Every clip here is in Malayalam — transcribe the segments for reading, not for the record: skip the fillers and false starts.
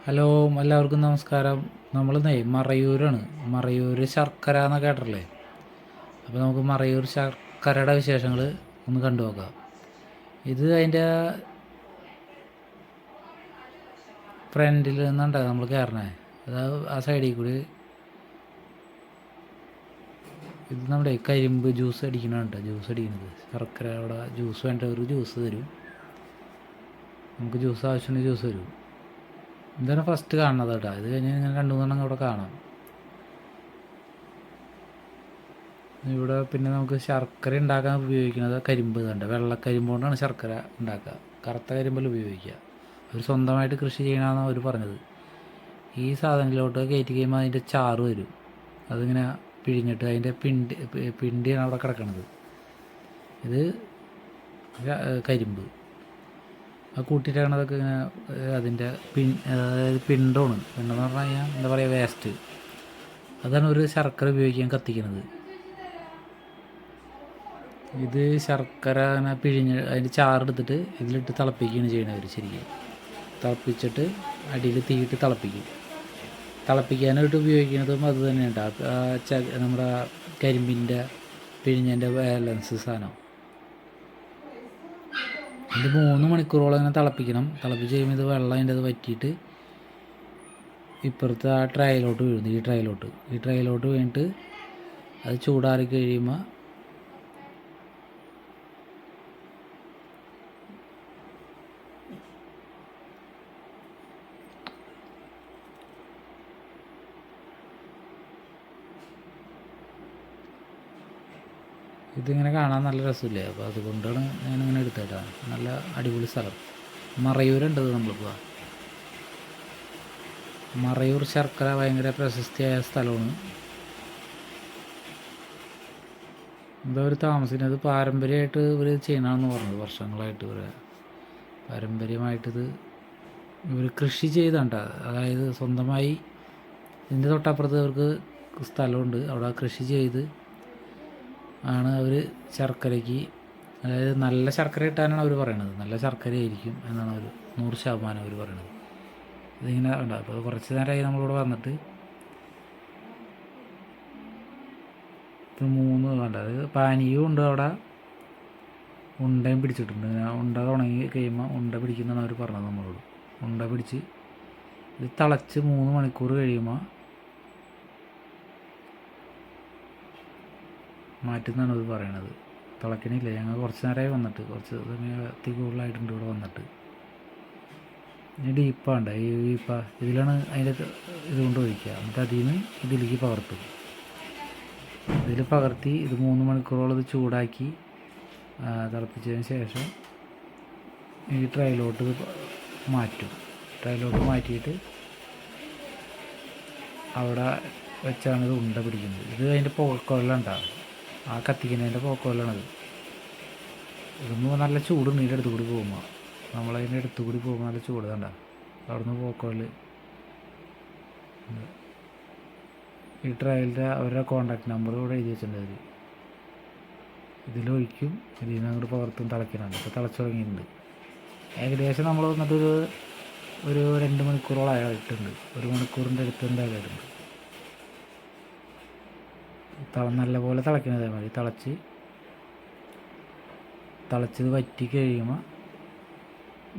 ഹലോ, എല്ലാവർക്കും നമസ്കാരം. നമ്മൾ മറയൂരാണ്. മറയൂർ ശർക്കര എന്നൊക്കെ കേട്ടിട്ടില്ലേ? അപ്പോൾ നമുക്ക് മറയൂർ ശർക്കരയുടെ വിശേഷങ്ങൾ ഒന്ന് കണ്ടു നോക്കാം. ഇത് അതിൻ്റെ ഫ്രണ്ടിൽ നിന്നുണ്ടാകും നമ്മൾ കയറണേ. അത് ആ സൈഡിൽ കൂടി ഇത് നമ്മുടെ കരിമ്പ് ജ്യൂസ് അടിക്കണുണ്ട്. ജ്യൂസ് അടിക്കുന്നത് ശർക്കര അവിടെ ജ്യൂസ് വേണ്ടവർക്ക് ജ്യൂസ് തരും. നമുക്ക് ജ്യൂസ് ആവശ്യമുണ്ടെങ്കിൽ ജ്യൂസ് തരും. ഇതാണ് ഫസ്റ്റ് കാണുന്നത് കേട്ടോ. ഇത് കഴിഞ്ഞ് ഇങ്ങനെ 2-3 അവിടെ കാണാം. ഇവിടെ പിന്നെ നമുക്ക് ശർക്കര ഉണ്ടാക്കാൻ ഉപയോഗിക്കുന്നത് കരിമ്പ് കണ്ട് വെള്ളക്കരിമ്പ് കൊണ്ടാണ് ശർക്കര ഉണ്ടാക്കുക. കറുത്ത കരിമ്പല്ല ഉപയോഗിക്കുക. അവർ സ്വന്തമായിട്ട് കൃഷി ചെയ്യണമെന്നാണ് അവർ പറഞ്ഞത്. ഈ സാധനത്തിലോട്ട് കയറ്റി കഴിയുമ്പോൾ അതിൻ്റെ ചാറ് വരും. അതിങ്ങനെ പിഴിഞ്ഞിട്ട് അതിൻ്റെ പിണ്ടിയാണ് അവിടെ കിടക്കുന്നത്. ഇത് കരിമ്പ് ആ കൂട്ടിയിട്ടാണതൊക്കെ ഇങ്ങനെ അതിൻ്റെ അതായത് പിണ്ടമാണ്. പിണ്ടെന്ന് പറഞ്ഞു കഴിഞ്ഞാൽ എന്താ പറയുക, വേസ്റ്റ്. അതാണ് ഒരു ശർക്കര ഉപയോഗിക്കാൻ കത്തിക്കുന്നത്. ഇത് ശർക്കര അങ്ങനെ പിഴിഞ്ഞ് അതിൻ്റെ ചാറെടുത്തിട്ട് ഇതിലിട്ട് തിളപ്പിക്കുകയാണ് ചെയ്യണവർ. ശരിക്കും തിളപ്പിച്ചിട്ട് അടിയിൽ തീയിട്ട് തിളപ്പിക്കും. തിളപ്പിക്കാനായിട്ട് ഉപയോഗിക്കുന്നതും അത് തന്നെ ഉണ്ടാകും. നമ്മുടെ കരിമ്പിൻ്റെ പിഴിഞ്ഞതിൻ്റെ ബാലൻസ് സാധനം. ഇത് 3 മണിക്കൂറോളം ഇങ്ങനെ തിളപ്പിക്കണം. തിളപ്പിച്ച് കഴിയുമ്പോൾ ഇത് വെള്ളം അതിൻ്റെ അത് വറ്റിയിട്ട് ഇപ്പുറത്ത് ആ ട്രൈയിലോട്ട് വീഴുന്നു. ഈ ട്രൈയിലോട്ട് വീണിട്ട് അത് ചൂടാറി കഴിയുമ്പോൾ ഇതിങ്ങനെ കാണാൻ നല്ല രസമില്ലേ? അപ്പോൾ അതുകൊണ്ടാണ് ഞാനിങ്ങനെ എടുത്തേട്ടാ. നല്ല അടിപൊളി സ്ഥലം. മറയൂരുണ്ടത് നമ്മളിപ്പോൾ. മറയൂർ ശർക്കര ഭയങ്കര പ്രശസ്തിയായ സ്ഥലമാണ്. എന്താ ഒരു താമസിക്കുന്നത് പാരമ്പര്യമായിട്ട് ഇവർ ചെയ്യണമെന്ന് പറഞ്ഞത്. വർഷങ്ങളായിട്ട് ഇവർ പാരമ്പര്യമായിട്ടിത് ഇവർ കൃഷി ചെയ്തണ്ട. അതായത് സ്വന്തമായി ഇതിൻ്റെ തൊട്ടപ്പുറത്ത് അവർക്ക് സ്ഥലമുണ്ട്. അവിടെ കൃഷി ചെയ്ത് ആണ് അവർ ശർക്കരയ്ക്ക്, അതായത് നല്ല ശർക്കര കിട്ടാനാണ് അവർ പറയണത്. നല്ല ശർക്കര ആയിരിക്കും എന്നാണ് അവർ 100% അവർ പറയണത്. ഇതിങ്ങനെ ഉണ്ട്. അപ്പോൾ കുറച്ച് നേരമായി നമ്മളിവിടെ വന്നിട്ട്. ഇപ്പോൾ 3 വേണ്ട, അതായത് പാനീയവും ഉണ്ട് അവിടെ, ഉണ്ടയും പിടിച്ചിട്ടുണ്ട്. ഉണ്ട ഉണങ്ങി കഴിയുമ്പോൾ ഉണ്ട പിടിക്കുന്നതാണ് അവർ പറഞ്ഞത് നമ്മളോട്. ഉണ്ട പിടിച്ച് ഇത് തിളച്ച് 3 മണിക്കൂർ കഴിയുമ്പോൾ മാറ്റുന്നതാണ് അവർ പറയണത്. തിളക്കണില്ല. ഞങ്ങൾ കുറച്ച് നേരമായി വന്നിട്ട്, കുറച്ച് സമയം എത്തി കൂടുതലായിട്ടുണ്ട് ഇവിടെ വന്നിട്ട്. ഇനി ഡീപ്പാണ്ട് ഈ ഇതിലാണ് അതിൻ്റെ ഇതുകൊണ്ട് ഒഴിക്കുക. എന്നിട്ട് അതിൽ നിന്ന് ഇതിലേക്ക് പകർത്തും. ഇതിൽ പകർത്തി ഇത് 3 മണിക്കൂറോളം ഇത് ചൂടാക്കി തിളപ്പിച്ചതിന് ശേഷം ഈ ട്രൈയിലോട്ട് ഇത് മാറ്റും. ട്രൈയിലോട്ട് മാറ്റിയിട്ട് അവിടെ വെച്ചാണ് ഇത് ഉണ്ട പിടിക്കുന്നത്. ഇത് അതിൻ്റെ പുകക്കൊല്ല ഉണ്ടാകും. ആ കത്തിക്കുന്നതിൻ്റെ പുകക്കൊല്ലാണത്. ഇതൊന്നും നല്ല ചൂടുണ്ട്. ഇതിൻ്റെ അടുത്ത് കൂടി പോകുമ്പോൾ, നമ്മളതിൻ്റെ അടുത്ത് കൂടി പോകുമ്പോൾ നല്ല ചൂട് കണ്ട. അവിടെ നിന്ന് പുകക്കൊല്ല ഈ ട്രയലിൻ്റെ അവരുടെ കോൺടാക്ട് നമ്പർ ഇവിടെ എഴുതി വെച്ചിട്ടുണ്ട്. ഇതിലൊഴിക്കും. ഇതിൽ നിന്ന് അങ്ങോട്ട് പകർത്തും. തിളയ്ക്കുന്നുണ്ട്. ഇപ്പോൾ തിളച്ച് തുടങ്ങിയിട്ടുണ്ട്. ഏകദേശം നമ്മൾ വന്നിട്ടൊരു 2 മണിക്കൂറോളം ആയിട്ടുണ്ട്. 1 മണിക്കൂറിൻ്റെ അടുത്ത് എന്തായാലും നല്ലപോലെ തിളയ്ക്കുന്നത്. അതേമാതിരി തിളച്ചത് വറ്റി കഴിയുമ്പോൾ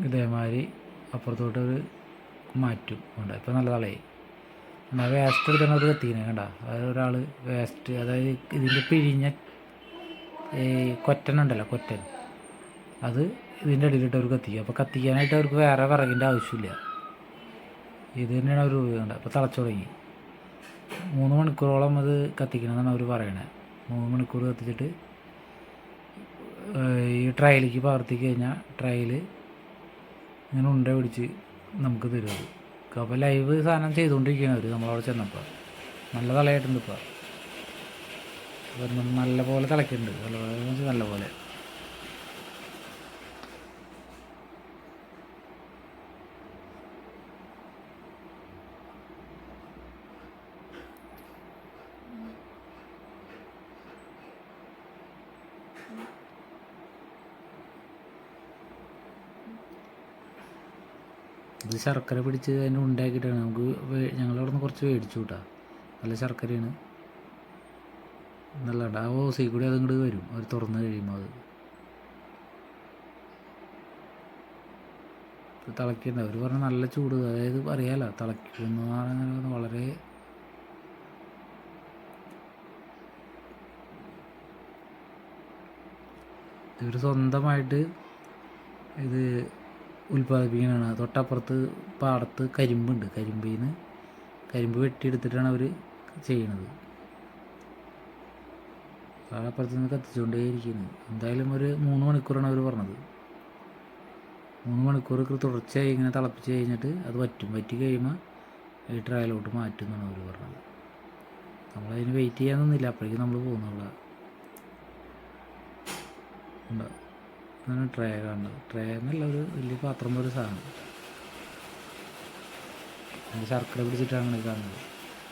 ഇതേമാതിരി അപ്പുറത്തോട്ട് ഒരു മാറ്റും. ഉണ്ട്. ഇപ്പോൾ നല്ല തളയായി. എന്നാൽ വേസ്റ്റ് എടുത്താണ് അത് കത്തിക്കുന്നത് കണ്ട. അതായത് ഒരാൾ വേസ്റ്റ്, അതായത് ഇതിൻ്റെ പിഴിഞ്ഞ ഈ കൊറ്റനുണ്ടല്ലോ, കൊറ്റൻ, അത് ഇതിൻ്റെ അടിയിലിട്ട് അവർ കത്തിക്കുക. അപ്പോൾ കത്തിക്കാനായിട്ട് അവർക്ക് വേറെ വിറകിൻ്റെ ആവശ്യമില്ല. ഇത് തന്നെയാണ് അവർ ഉപയോഗിക്കേണ്ടത്. അപ്പോൾ തിളച്ചു തുടങ്ങി. 3 മണിക്കൂറോളം അത് കത്തിക്കണമെന്നാണ് അവർ പറയണത്. 3 മണിക്കൂർ കത്തിച്ചിട്ട് ഈ ട്രയലിലേക്ക് പകർത്തി കഴിഞ്ഞാൽ ട്രയൽ ഇങ്ങനെ ഉണ്ട പിടിച്ച് നമുക്ക് തരും. അപ്പോൾ ലൈവ് സാധനം ചെയ്തുകൊണ്ടിരിക്കുകയാണ് അവർ. നമ്മളവിടെ ചെന്നപ്പോൾ നല്ല തളയായിട്ടുണ്ട്. ഇപ്പോൾ നല്ല പോലെ തിളയ്ക്കുന്നുണ്ട്. നല്ല പോലെ ഇത് ശർക്കര പിടിച്ച് അതിന് ഉണ്ടാക്കിയിട്ടാണ് നമുക്ക് ഞങ്ങളവിടെ നിന്ന് കുറച്ച് മേടിച്ചു കൂട്ടാ. നല്ല ശർക്കരയാണ്, നല്ല ആ ഓസി കൂടി അതിങ്ങോട്ട് വരും അവർ തുറന്ന് കഴിയുമ്പോൾ. അത് തിളയ്ക്കണ്ട, അവർ പറഞ്ഞ നല്ല ചൂട്, അതായത് അറിയാലോ തിളയ്ക്കുന്നതാണ് വളരെ ഇവർ സ്വന്തമായിട്ട് ഇത് ഉൽപ്പാദിപ്പിക്കുന്നതാണ്. തൊട്ടപ്പുറത്ത് പാടത്ത് കരിമ്പുണ്ട്, കരിമ്പിൽ നിന്ന് കരിമ്പ് വെട്ടിയെടുത്തിട്ടാണ് അവർ ചെയ്യണത്. പാടപ്പുറത്ത് നിന്ന് കത്തിച്ചുകൊണ്ടേയിരിക്കുന്നത്. എന്തായാലും ഒരു 3 മണിക്കൂറാണ് അവർ പറഞ്ഞത്. 3 മണിക്കൂർ തുടർച്ചയായി ഇങ്ങനെ തിളപ്പിച്ച് കഴിഞ്ഞിട്ട് അത് വറ്റി കഴിയുമ്പോൾ ഈ ട്രയലോട്ട് മാറ്റും എന്നാണ് അവർ പറഞ്ഞത്. നമ്മളതിന് വെയിറ്റ് ചെയ്യാനൊന്നുമില്ല, അപ്പോഴേക്കും നമ്മൾ പോകുന്നുള്ള ഉണ്ട്. ഇതാണ് ട്രേ കാണുന്നത്. ട്രേ എന്നല്ല, ഒരു വലിയ പാത്രം പോലെ സാധനം, അതിൻ്റെ ശർക്കര പിടിച്ചിട്ടാണ് ഈ കാണുന്നത്.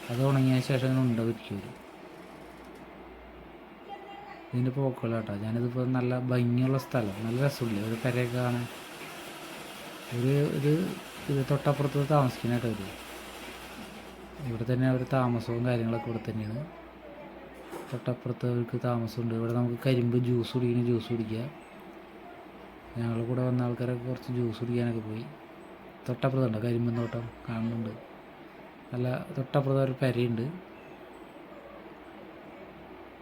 അത് ഉണങ്ങിയ ശേഷം ഇങ്ങനെ ഉണ്ട പിരിക്കും. ഇതിൻ്റെ പോക്കുകളാട്ടോ. ഞാനിതിപ്പോൾ നല്ല ഭംഗിയുള്ള സ്ഥലം, നല്ല രസമില്ലേ ഒരു പെരയൊക്കെ കാണാൻ. ഇത് തൊട്ടപ്പുറത്ത് താമസിക്കാനായിട്ട് അവർ ഇവിടെ തന്നെ അവർ താമസവും കാര്യങ്ങളൊക്കെ ഇവിടെ തന്നെയാണ്. തൊട്ടപ്പുറത്ത് അവർക്ക് താമസമുണ്ട്. ഇവിടെ നമുക്ക് കരിമ്പ് ജ്യൂസ് കുടിക്കുക. ഞങ്ങൾ കൂടെ വന്ന ആൾക്കാരൊക്കെ കുറച്ച് ജ്യൂസ് കുടിക്കാനൊക്കെ പോയി. തൊട്ടപ്പുറത്തുണ്ട് കരിമ്പൻ തോട്ടം കാണുന്നുണ്ട്. നല്ല തൊട്ടപ്പുറത്ത് ഒരു പെരയുണ്ട്.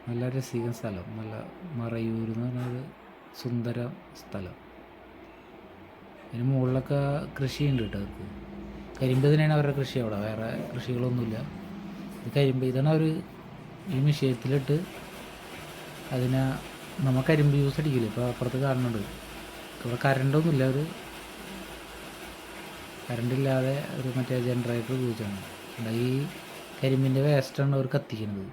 നല്ല രസികൻ സ്ഥലം, നല്ല മറയൂർ എന്ന് പറഞ്ഞൊരു സുന്ദര സ്ഥലം. അതിന് മുകളിലൊക്കെ കൃഷിയുണ്ട് കേട്ടോ. അവർക്ക് കരിമ്പ് തന്നെയാണ് അവരുടെ കൃഷി. അവിടെ വേറെ കൃഷികളൊന്നുമില്ല. ഇത് കരിമ്പ്, ഇതാണ് അവർ ഈ മിഷ്യത്തിലിട്ട് അതിനെ നമ്മൾ കരിമ്പ് ജ്യൂസ് അടിക്കില്ലേ. ഇപ്പോൾ അപ്പുറത്ത് കാണുന്നുണ്ട്. ഇവിടെ കറണ്ടൊന്നുമില്ല, അവർ കറണ്ടില്ലാതെ ഒരു മറ്റേ ജനറേറ്റർ ഉപയോഗിച്ചാണ്. ഈ കരിമ്പിൻ്റെ വേസ്റ്റാണ് അവർ കത്തിക്കുന്നത്,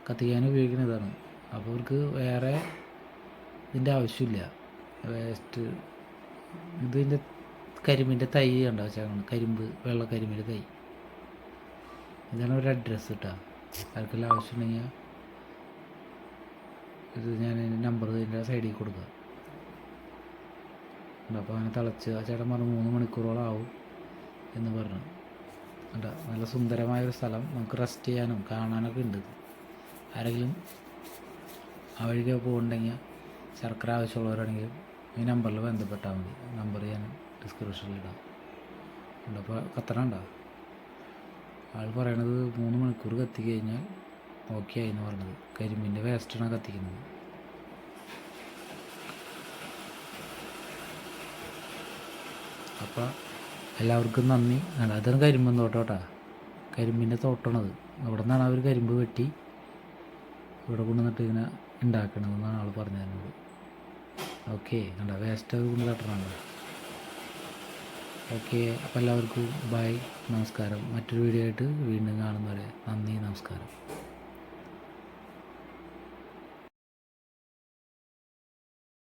കത്തിക്കാൻ ഉപയോഗിക്കുന്നതാണ്. അപ്പോൾ അവർക്ക് വേറെ ഇതിൻ്റെ ആവശ്യമില്ല. വേസ്റ്റ് ഇതിൻ്റെ കരിമ്പിൻ്റെ തൈ കണ്ടോ വെച്ചാൽ, കരിമ്പ് വെള്ള കരിമ്പിൻ്റെ തൈ. ഇതാണ് ഒരു അഡ്രസ്സ് കേട്ടോ. ആർക്കെല്ലാം ആവശ്യമുണ്ടെങ്കിൽ ഇത് ഞാൻ നമ്പർ ഇതിൻ്റെ സൈഡിൽ കൊടുക്കുക. അപ്പോൾ അങ്ങനെ തിളച്ച് ആ ചേട്ടൻ പറഞ്ഞു 3 മണിക്കൂറോളം ആവും എന്ന് പറഞ്ഞു. കേട്ടോ, നല്ല സുന്ദരമായൊരു സ്ഥലം, നമുക്ക് റെസ്റ്റ് ചെയ്യാനും കാണാനൊക്കെ ഉണ്ട്. ആരെങ്കിലും ആ വഴിക്ക് പോകുന്നുണ്ടെങ്കിൽ, ശർക്കര ആവശ്യമുള്ളവരാണെങ്കിലും ഈ നമ്പറിൽ ബന്ധപ്പെട്ടാൽ മതി. നമ്പർ ഞാൻ ഡിസ്ക്രിപ്ഷനിലിടാം. അപ്പോൾ കത്തണുണ്ടോ ആൾ പറയണത് 3 മണിക്കൂർ കത്തി കഴിഞ്ഞാൽ ഓക്കെ ആയി എന്ന് പറഞ്ഞത്. കരിമ്പിൻ്റെ വേസ്റ്റാണ് കത്തിക്കുന്നത്. അപ്പോൾ എല്ലാവർക്കും നന്ദി. അതാണ് കരിമ്പൻ തോട്ടം കേട്ടോ, കരിമ്പിൻ്റെ തോട്ടമാണത്. അവിടെ നിന്നാണ് അവർ കരിമ്പ് വെട്ടി ഇവിടെ കൊണ്ടുവന്നിട്ട് ഇങ്ങനെ ഉണ്ടാക്കണമെന്നാണ് ആൾ പറഞ്ഞു തരുന്നത്. ഓക്കെ, കണ്ടോ വേസ്റ്റ് അത് കൊണ്ട് തട്ടണുണ്ടോ. ഓക്കെ, അപ്പോൾ എല്ലാവർക്കും ബൈ, നമസ്കാരം. മറ്റൊരു വീഡിയോ ആയിട്ട് വീണ്ടും കാണുന്നവരെ നന്ദി, നമസ്കാരം.